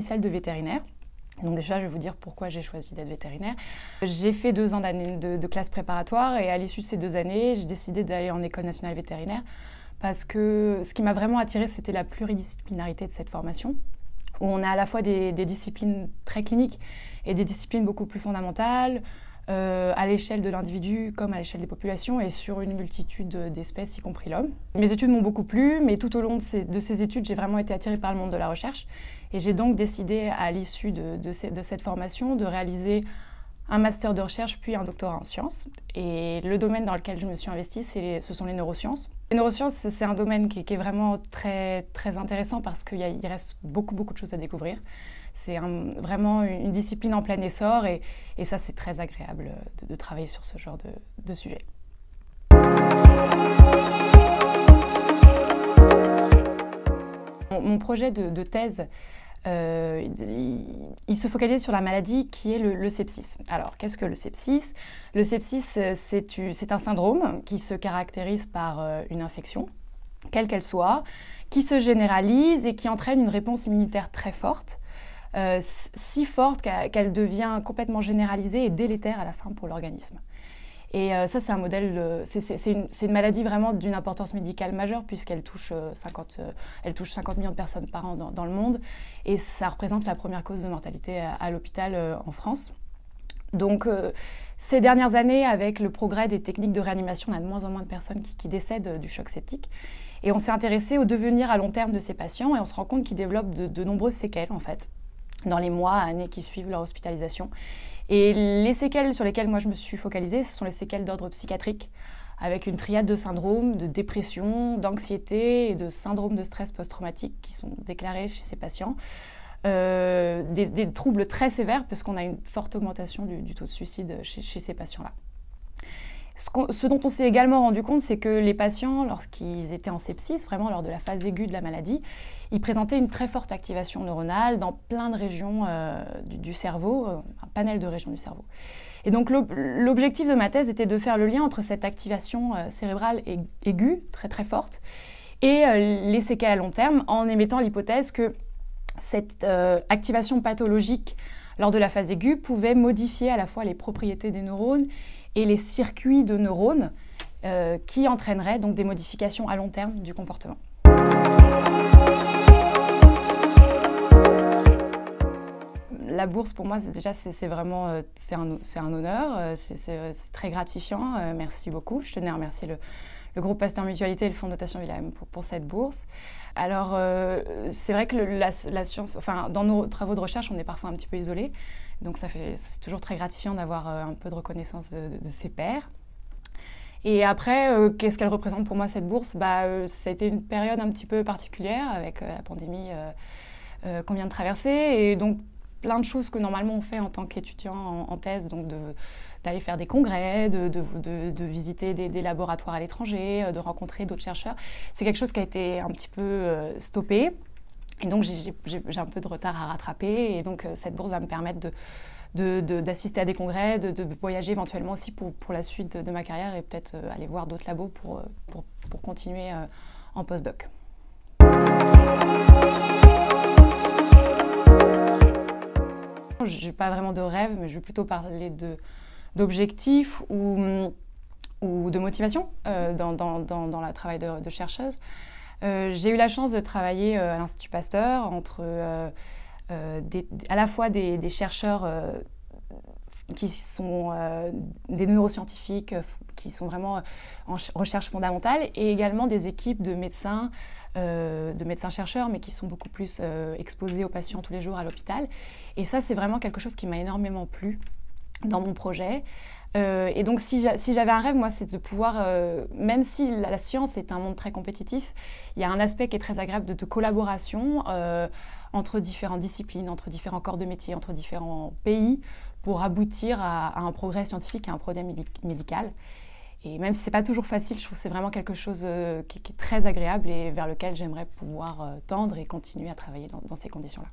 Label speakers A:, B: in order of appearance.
A: celle de vétérinaire. Donc déjà, je vais vous dire pourquoi j'ai choisi d'être vétérinaire. J'ai fait 2 ans de classe préparatoire et à l'issue de ces 2 années, j'ai décidé d'aller en école nationale vétérinaire parce que ce qui m'a vraiment attirée, c'était la pluridisciplinarité de cette formation, où on a à la fois des disciplines très cliniques et des disciplines beaucoup plus fondamentales, à l'échelle de l'individu comme à l'échelle des populations et sur une multitude d'espèces, y compris l'homme. Mes études m'ont beaucoup plu, mais tout au long de ces études, j'ai vraiment été attirée par le monde de la recherche. Et j'ai donc décidé, à l'issue de cette formation, de réaliser un master de recherche puis un doctorat en sciences. Et le domaine dans lequel je me suis investie, ce sont les neurosciences. Les neurosciences, c'est un domaine qui est vraiment très, très intéressant parce qu'il reste beaucoup de choses à découvrir. C'est vraiment une discipline en plein essor et ça, c'est très agréable de travailler sur ce genre de sujet. Mon projet de thèse, il se focalise sur la maladie qui est le sepsis. Alors, qu'est-ce que le sepsis? Le sepsis, c'est un syndrome qui se caractérise par une infection, quelle qu'elle soit, qui se généralise et qui entraîne une réponse immunitaire très forte, si forte qu'elle devient complètement généralisée et délétère à la fin pour l'organisme. Et ça, c'est un modèle, c'est une maladie vraiment d'une importance médicale majeure puisqu'elle touche 50 millions de personnes par an dans le monde et ça représente la première cause de mortalité à l'hôpital en France. Donc, ces dernières années, avec le progrès des techniques de réanimation, on a de moins en moins de personnes qui décèdent du choc septique. Et on s'est intéressé au devenir à long terme de ces patients et on se rend compte qu'ils développent de nombreuses séquelles, en fait, dans les mois, années qui suivent leur hospitalisation. Et les séquelles sur lesquelles moi je me suis focalisée, ce sont les séquelles d'ordre psychiatrique, avec une triade de syndromes, de dépression, d'anxiété et de syndrome de stress post-traumatique qui sont déclarés chez ces patients. Des troubles très sévères parce qu'on a une forte augmentation du taux de suicide chez ces patients-là. Ce dont on s'est également rendu compte, c'est que les patients, lorsqu'ils étaient en sepsis, vraiment lors de la phase aiguë de la maladie, ils présentaient une très forte activation neuronale dans plein de régions du cerveau, un panel de régions du cerveau. Et donc l'objectif de ma thèse était de faire le lien entre cette activation cérébrale aiguë, très très forte, et les séquelles à long terme, en émettant l'hypothèse que cette activation pathologique lors de la phase aiguë pouvait modifier à la fois les propriétés des neurones et les circuits de neurones qui entraîneraient donc des modifications à long terme du comportement. La bourse, pour moi, c'est vraiment un honneur, c'est très gratifiant. Merci beaucoup. Je tenais à remercier le groupe Pasteur Mutualité et le Fonds de dotation William pour cette bourse. Alors, c'est vrai que la science, enfin, dans nos travaux de recherche, on est parfois un petit peu isolés. Donc, c'est toujours très gratifiant d'avoir un peu de reconnaissance de ses pairs. Et après, qu'est-ce qu'elle représente pour moi, cette bourse? Ça a été une période un petit peu particulière avec la pandémie qu'on vient de traverser. Et donc, plein de choses que normalement on fait en tant qu'étudiant en thèse, donc d'aller faire des congrès, de visiter des laboratoires à l'étranger, de rencontrer d'autres chercheurs. C'est quelque chose qui a été un petit peu stoppé. Et donc j'ai un peu de retard à rattraper. Et donc cette bourse va me permettre d'assister à des congrès, de voyager éventuellement aussi pour la suite de ma carrière et peut-être aller voir d'autres labos pour continuer en postdoc. Je n'ai pas vraiment de rêve, mais je vais plutôt parler d'objectifs ou de motivation dans le travail de chercheuse. J'ai eu la chance de travailler à l'Institut Pasteur entre à la fois des chercheurs qui sont des neuroscientifiques, qui sont vraiment en recherche fondamentale, et également des équipes de médecins-chercheurs, mais qui sont beaucoup plus exposés aux patients tous les jours à l'hôpital. Et ça, c'est vraiment quelque chose qui m'a énormément plu dans mon projet. Et donc, si j'avais un rêve, moi, c'est de pouvoir, même si la science est un monde très compétitif, il y a un aspect qui est très agréable de collaboration entre différentes disciplines, entre différents corps de métier, entre différents pays, pour aboutir à un progrès scientifique, à un progrès médical. Et même si ce n'est pas toujours facile, je trouve que c'est vraiment quelque chose qui est très agréable et vers lequel j'aimerais pouvoir tendre et continuer à travailler dans ces conditions-là.